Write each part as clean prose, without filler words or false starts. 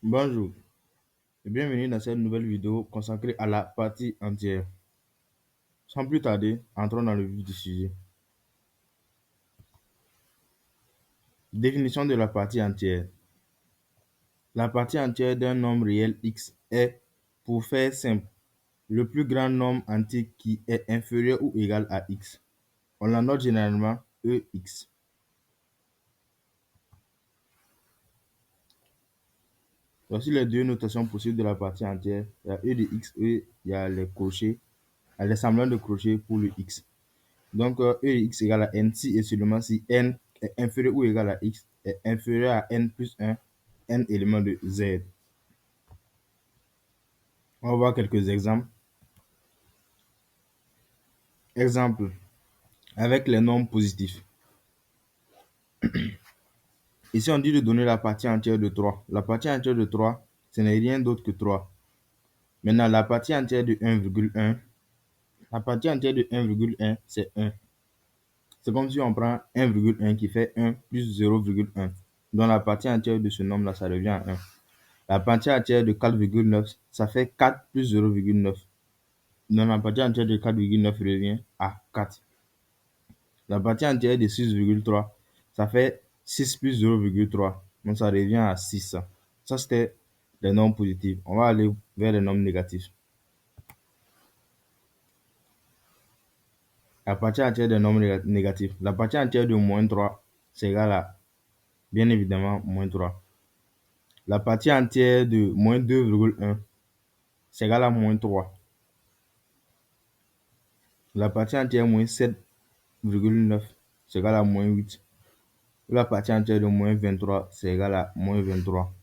Bonjour et bienvenue dans cette nouvelle vidéo consacrée à la partie entière. Sans plus tarder, entrons dans le vif du sujet. Définition de la partie entière. La partie entière d'un nombre réel x est, pour faire simple, le plus grand nombre entier qui est inférieur ou égal à x. On la note généralement EX. Voici les deux notations possibles de la partie entière. Il y a E de x et il y a les crochets, les semblants de crochets pour le x. Donc, E de x égale à n si et seulement si n est inférieur ou égal à x est inférieur à n plus 1, n éléments de z. On va voir quelques exemples. Exemple, avec les nombres positifs. Ici, on dit de donner la partie entière de 3. La partie entière de 3, ce n'est rien d'autre que 3. Maintenant, la partie entière de 1,1, la partie entière de 1,1, c'est 1. C'est comme si on prend 1,1 qui fait 1 plus 0,1. Donc, la partie entière de ce nombre-là, ça revient à 1. La partie entière de 4,9, ça fait 4 plus 0,9. Donc, la partie entière de 4,9 revient à 4. La partie entière de 6,3, ça fait 6 plus 0,3. Donc, ça revient à 6. Ça, c'était les nombres positifs. On va aller vers les nombres négatifs. La partie entière des nombres négatifs. La partie entière de moins 3, c'est égal à, bien évidemment, moins 3. La partie entière de moins 2,1, c'est égal à moins 3. La partie entière de moins 7,9, c'est égal à moins 8. La partie entière de moins 23, c'est égal à moins 23.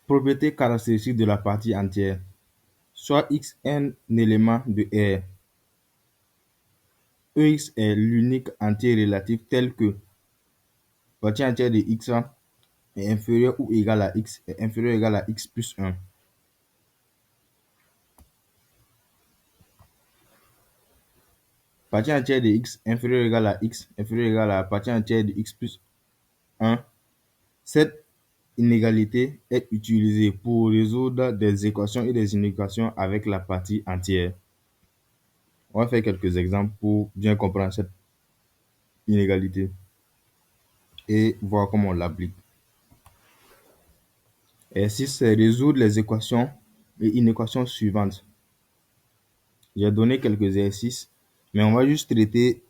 Propriété caractéristique de la partie entière. Soit x un élément de R. Ex est l'unique entier relatif tel que partie entière de x est inférieure ou égale à x est inférieure ou égale à x plus 1. Partie entière de x inférieure ou égale à x inférieure ou égale à la partie entière de x plus 1. Cette inégalité est utilisée pour résoudre des équations et des inéquations avec la partie entière. On va faire quelques exemples pour bien comprendre cette inégalité et voir comment on l'applique. Exercice, c'est résoudre les équations et inéquations suivantes. J'ai donné quelques exercices, mais on va juste traiter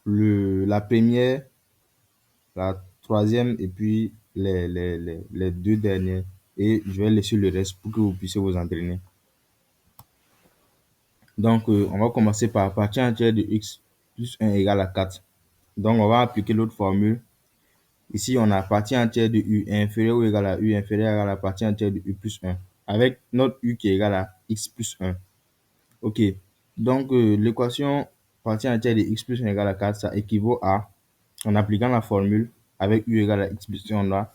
la première, la troisième et puis les deux dernières. Et je vais laisser le reste pour que vous puissiez vous entraîner. Donc, on va commencer par partie entière de x plus 1 égale à 4. Donc, on va appliquer l'autre formule. Ici, on a partie entière de u inférieur ou égal à u inférieur à la partie entière de u plus 1. Avec notre u qui est égal à x plus 1. OK. Donc, l'équation partie entière de x plus 1 égale à 4, ça équivaut à, en appliquant la formule, avec u égale à x plus 1, on a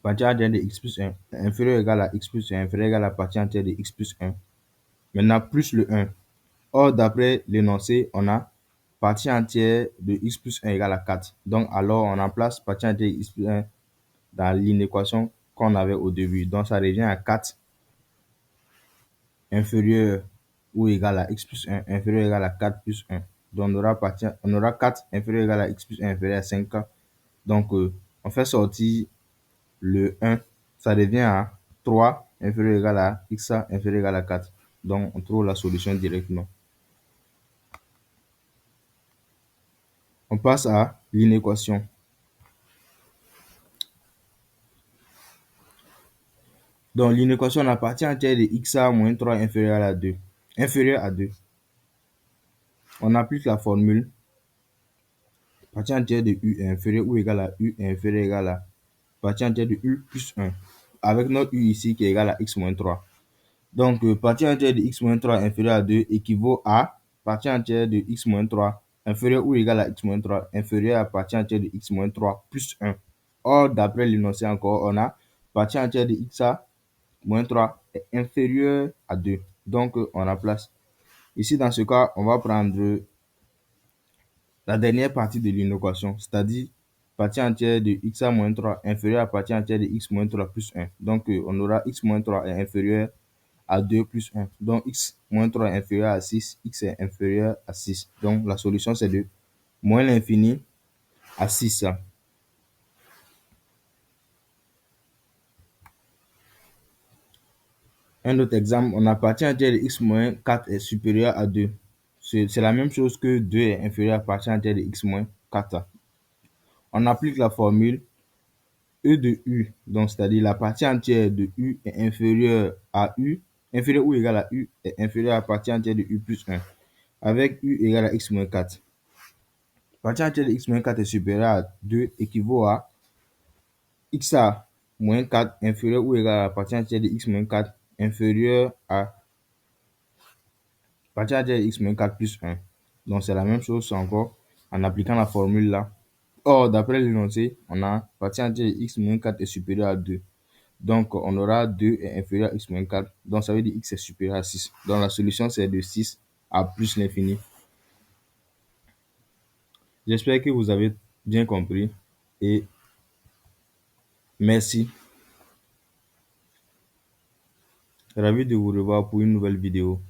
partie entière de x plus 1 inférieur ou égal à x plus 1 inférieur ou égal à la partie entière de x plus 1. Maintenant, plus le 1. Or, d'après l'énoncé, on a partie entière de x plus 1 égale à 4. Donc, alors, on remplace partie entière de x plus 1 dans l'inéquation qu'on avait au début. Donc, ça revient à 4 inférieur ou égal à x plus 1 inférieur ou égal à 4 plus 1. Donc, on aura 4 inférieur ou égal à x plus 1 inférieur à 5. Donc, on fait sortir le 1. Ça devient à 3 inférieur ou égal à x inférieur ou égal à 4. Donc, on trouve la solution directement. On passe à l'inéquation. Donc, l'inéquation, la partie entière de xa moins 3 inférieur à 2. Inférieur à 2. On applique la formule partie entière de u inférieur ou égal à u inférieur ou égal à partie entière de u plus 1. Avec notre u ici qui est égal à x moins 3. Donc, partie entière de x moins 3 inférieur à 2 équivaut à partie entière de x moins 3 inférieur ou égal à x moins 3 inférieur à partie entière de x moins 3 plus 1. Or, d'après l'énoncé encore, on a partie entière de xa moins 3 est inférieur à 2. Donc, on remplace. Ici, dans ce cas, on va prendre la dernière partie de l'équation, c'est-à-dire partie entière de x à moins 3 inférieur à partie entière de x moins 3 plus 1. Donc, on aura x moins 3 est inférieur à 2 plus 1. Donc, x moins 3 est inférieur à 6, x est inférieur à 6. Donc, la solution, c'est de moins l'infini à 6. Un autre exemple, on a partie entière de x moins 4 est supérieur à 2. C'est la même chose que 2 est inférieur à partie entière de x moins 4. On applique la formule E de U, donc c'est-à-dire la partie entière de U est inférieure à U, inférieure ou égale à U est inférieure à la partie entière de U plus 1, avec U égale à x moins 4. Partie entière de x moins 4 est supérieure à 2 équivaut à x à moins 4 inférieur ou égal à la partie entière de x moins 4 inférieure à partie entière de x moins 4 plus 1. Donc c'est la même chose encore en appliquant la formule là. Or, d'après l'énoncé, on a partie entière de x moins 4 est supérieure à 2. Donc, on aura 2 est inférieur à x moins 4. Donc, ça veut dire x est supérieur à 6. Donc, la solution, c'est de 6 à plus l'infini. J'espère que vous avez bien compris et merci. Ravi de vous revoir pour une nouvelle vidéo.